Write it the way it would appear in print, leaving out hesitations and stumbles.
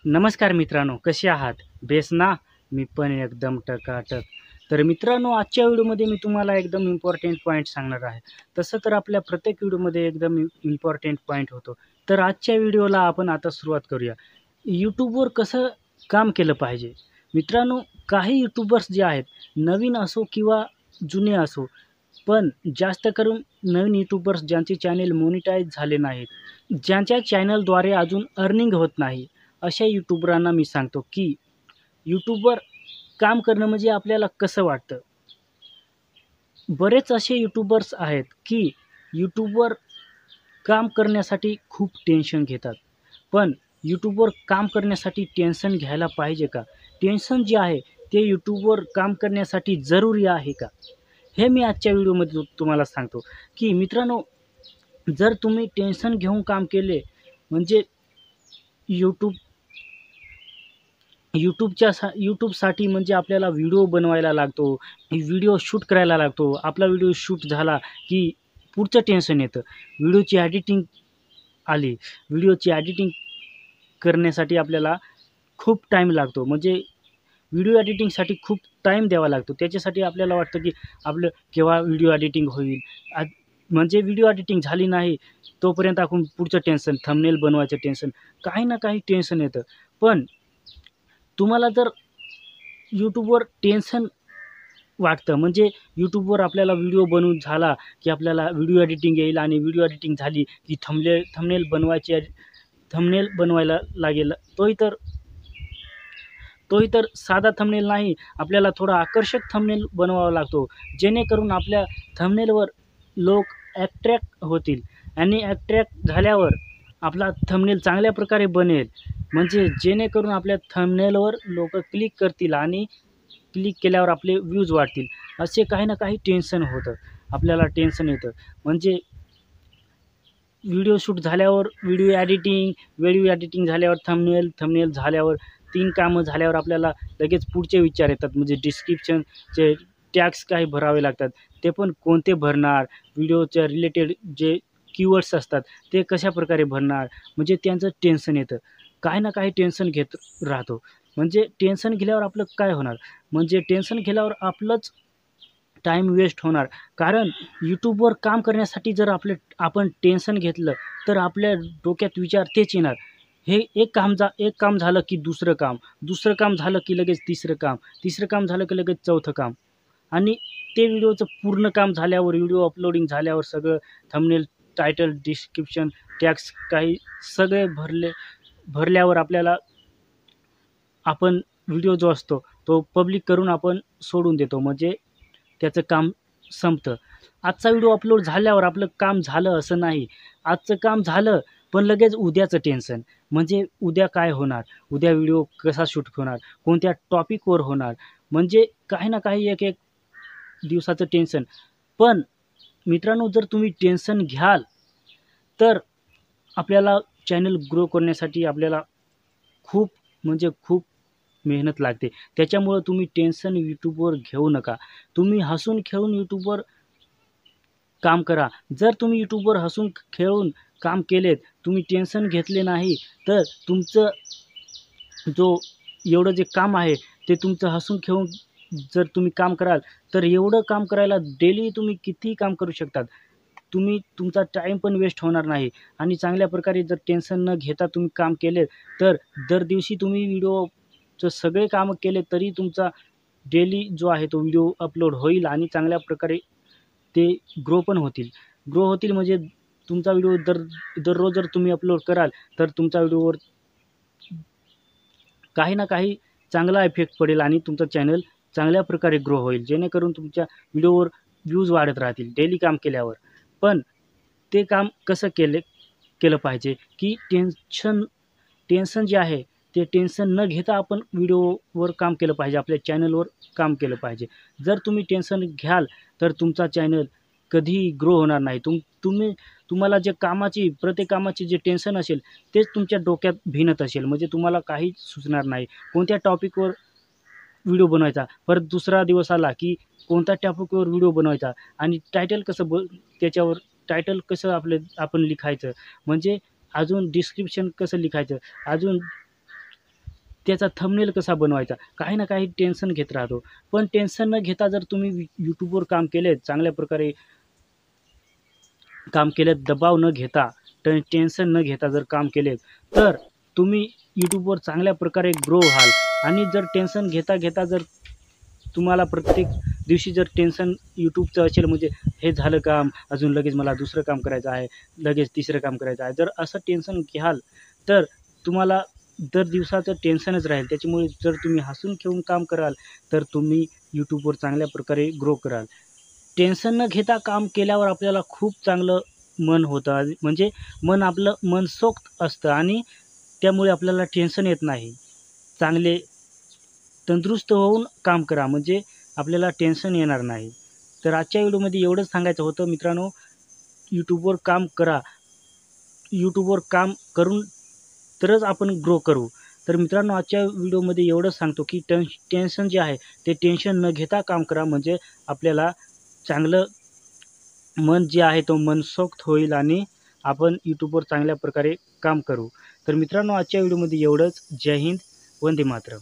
नमस्कार मित्रांनो, कसे आहात? बेस ना? मी पण एकदम टकाटक. तर मित्रांनो, आजच्या व्हिडिओमध्ये मी तुम्हाला एकदम इम्पॉर्टंट पॉईंट सांगणार आहे. तसं तर आपल्या प्रत्येक व्हिडिओमध्ये एकदम इम्पॉर्टंट पॉईंट होतो. तर आजच्या व्हिडिओला आपण आता सुरुवात करूया. यूट्यूबवर कसं काम केलं पाहिजे? मित्रांनो, काही यूट्यूबर्स जे आहेत, नवीन असो किंवा जुने असो, पण जास्त करून नवीन यूट्यूबर्स ज्यांचे चॅनेल मोनिटाईज झाले नाहीत, ज्यांच्या चॅनलद्वारे अजून अर्निंग होत नाही, अशा यूट्यूबरांना मी सांगतो की यूट्यूबवर काम करणं म्हणजे आपल्याला कसं वाटतं. बरेच असे यूट्यूबर्स आहेत की यूट्यूबवर काम करण्यासाठी खूप टेन्शन घेतात. पण यूट्यूबवर काम करण्यासाठी टेन्शन घ्यायला पाहिजे का? टेन्शन जे आहे ते यूट्यूबवर काम करण्यासाठी जरुरी आहे का? हे मी आजच्या व्हिडिओमध्ये तुम्हाला सांगतो की मित्रांनो, जर तुम्ही टेन्शन घेऊन काम केले म्हणजे यूट्यूब यूट्यूबसाठी म्हणजे आपल्याला व्हिडिओ बनवायला लागतो, व्हिडिओ शूट करायला लागतो. आपला व्हिडिओ शूट झाला की पुढचं टेन्शन येतं. व्हिडिओची एडिटिंग आली. व्हिडिओची एडिटिंग करण्यासाठी आपल्याला खूप टाईम लागतो. म्हणजे व्हिडिओ एडिटिंगसाठी खूप टाईम द्यावा लागतो. त्याच्यासाठी आपल्याला वाटतं की आपलं केव्हा व्हिडिओ एडिटिंग होईल. म्हणजे व्हिडिओ एडिटिंग झाली नाही तोपर्यंत आपण पुढचं टेन्शन, थंबनेल बनवायचं टेन्शन, काही ना काही टेन्शन येतं. पण तुम्हाला जर यूट्यूबवर टेन्शन वाटतं म्हणजे यूट्यूबवर आपल्याला व्हिडिओ बनवून झाला की आपल्याला व्हिडिओ एडिटिंग येईल आणि व्हिडिओ एडिटिंग झाली की थंबनेल बनवायला लागेल. तोही तर साधा थंबनेल नाही, आपल्याला थोडा आकर्षक थंबनेल बनवावा लागतो, जेणेकरून आपल्या थंबनेलवर लोक ॲट्रॅक्ट होतील आणि ॲट्रॅक्ट झाल्यावर आपला थंबनेल चांगल्या प्रकारे बनेल. म्हणजे जेणेकरून आपल्या थंबनेलवर लोकं क्लिक करतील आणि क्लिक केल्यावर आपले व्ह्यूज वाढतील. असे काही ना काही टेन्शन होतं. आपल्याला टेन्शन येतं. म्हणजे व्हिडिओ शूट झाल्यावर व्हिडिओ एडिटिंग झाल्यावर थंबनेल झाल्यावर 3 कामं झाल्यावर आपल्याला लगेच पुढचे विचार येतात. म्हणजे डिस्क्रिप्शनचे टॅग्स काही भरावे लागतात. ते पण कोणते भरणार? व्हिडिओच्या रिलेटेड जे कीवर्ड्स असतात ते कशाप्रकारे भरणार? म्हणजे त्यांचं टेन्शन येतं. काही ना काही टेन्शन घेत राहतो. म्हणजे टेन्शन गेल्यावर आपलं काय होणार? म्हणजे टेन्शन गेल्यावर आपलंच टाईम वेस्ट होणार. कारण यूट्यूबवर काम करण्यासाठी जर आपण टेन्शन घेतलं, तर आपल्या डोक्यात विचार तेच येणार. हे एक काम झालं की दुसरं काम झालं की लगेच तिसरं काम झालं की लगेच चौथं काम आणि ते व्हिडिओचं पूर्ण काम झाल्यावर, व्हिडिओ अपलोडिंग झाल्यावर सगळं थंबनेल, टायटल, डिस्क्रिप्शन, टॅग्स काही सगळे भरल्यावर आपण व्हिडिओ जो असतो तो पब्लिक करून आपण सोडून देतो. म्हणजे त्याचं काम संपतं. आजचा व्हिडिओ अपलोड झाल्यावर आपलं काम झालं असं नाही. आजचं काम झालं, पण लगेच उद्याचं टेन्शन. म्हणजे उद्या काय होणार? उद्या व्हिडिओ कसा शूट होणार? कोणत्या टॉपिकवर होणार? म्हणजे काही ना काही एक दिवसाचं टेन्शन. पण मित्रांनो, जर तुम्ही टेन्शन घ्याल, तर आपल्याला चॅनल ग्रो करण्यासाठी आपल्याला खूप म्हणजे खूप मेहनत लागते. त्याच्यामुळं तुम्ही टेन्शन यूट्यूबवर घेऊ नका. तुम्ही हसून खेळून यूट्यूबवर काम करा. जर तुम्ही यूट्यूबवर हसून खेळून काम केलेत, तुम्ही टेन्शन घेतले नाही, तर तुमचं जो एवढं जे काम आहे, ते तुमचं हसून खेळून जर तुम्ही काम कराल, तर एवढं काम करायला डेली तुम्ही कितीही काम करू शकतात. तुमचा टाईम पण वेस्ट होणार नाही आणि चांगल्या प्रकारे जर टेन्शन न घेता तुम्ही काम केले, तर दर दिवशी तुम्ही व्हिडिओचं सगळे कामं केले, तरी तुमचा डेली जो आहे तो व्हिडिओ अपलोड होईल आणि चांगल्या प्रकारे ते ग्रो होतील म्हणजे तुमचा व्हिडिओ दररोज जर तुम्ही अपलोड कराल, तर तुमच्या व्हिडिओवर काही ना काही चांगला इफेक्ट पडेल आणि तुमचं चॅनल चांगल्या प्रकारे ग्रो होईल. जेणेकरून तुमच्या व्हिडिओवर व्ह्यूज वाढत राहतील डेली काम केल्यावर. पण ते काम कसं केलं पाहिजे, की टेन्शन जे आहे, ते टेन्शन न घेता आपण व्हिडिओवर काम केलं पाहिजे. आपल्या चॅनलवर काम केलं पाहिजे. जर तुम्ही टेन्शन घ्याल, तर तुमचा चॅनल कधीही ग्रो होणार नाही. तुम्हाला प्रत्येक कामाची जे टेन्शन असेल, तेच तुमच्या डोक्यात भिनत असेल. म्हणजे तुम्हाला काहीच सुचणार नाही. कोणत्या टॉपिकवर व्हिडिओ बनवायचा. परत दुसरा दिवस आला, की कोणत्या टॉपिकवर व्हिडिओ बनवायचा आणि त्याच्यावर टायटल कसं आपण लिखायचं. म्हणजे अजून डिस्क्रिप्शन कसं लिखायचं. अजून त्याचा थंबनेल कसा बनवायचा, काही ना काही टेन्शन घेत राहतो. पण टेन्शन न घेता जर तुम्ही यूट्यूबवर काम केले, चांगल्या प्रकारे काम केले, दबाव न घेता, टेन्शन न घेता जर काम केले, तर तुम्ही यूट्यूबवर चांगल्या प्रकारे ग्रो व्हाल. आणि जर टेन्शन घेता घेता जर तुम्हाला प्रत्येक दिवशी जर टेन्शन यूट्यूबचं असेल, म्हणजे हे झालं काम, अजून लगेच मला दुसरं काम करायचं आहे, लगेच तिसरं काम करायचं आहे, जर असं टेन्शन घ्याल तर तुम्हाला दर दिवसाचं टेन्शनच राहील. त्याच्यामुळे जर तुम्ही हसून खेळून काम कराल तर तुम्ही यूट्यूबवर चांगल्या प्रकारे ग्रो कराल. टेन्शन न घेता काम केल्यावर आपल्याला खूप चांगलं मन होतं, म्हणजे आपलं मनसोक्त असतं आणि त्यामुळे आपल्याला टेन्शन येत नाही. चांगले तंदुरुस्त होऊन काम करा, म्हणजे आपल्याला टेन्शन येणार नाही. तर आजच्या व्हिडिओमध्ये एवढंच सांगायचं होतं मित्रांनो, यूट्यूबवर काम करा. यूट्यूबवर काम करून तरच आपण ग्रो करू. तर मित्रांनो, आजच्या व्हिडिओमध्ये एवढंच सांगतो की टेन्शन जे आहे ते टेन्शन न घेता काम करा, म्हणजे आपल्याला चांगलं मन जे आहे तो मनसोक्त होईल आणि आपण यूट्यूबवर चांगल्या प्रकारे काम करू. तर मित्रांनो, आजच्या व्हिडिओमध्ये एवढंच. जय हिंद, वंदे मातरम.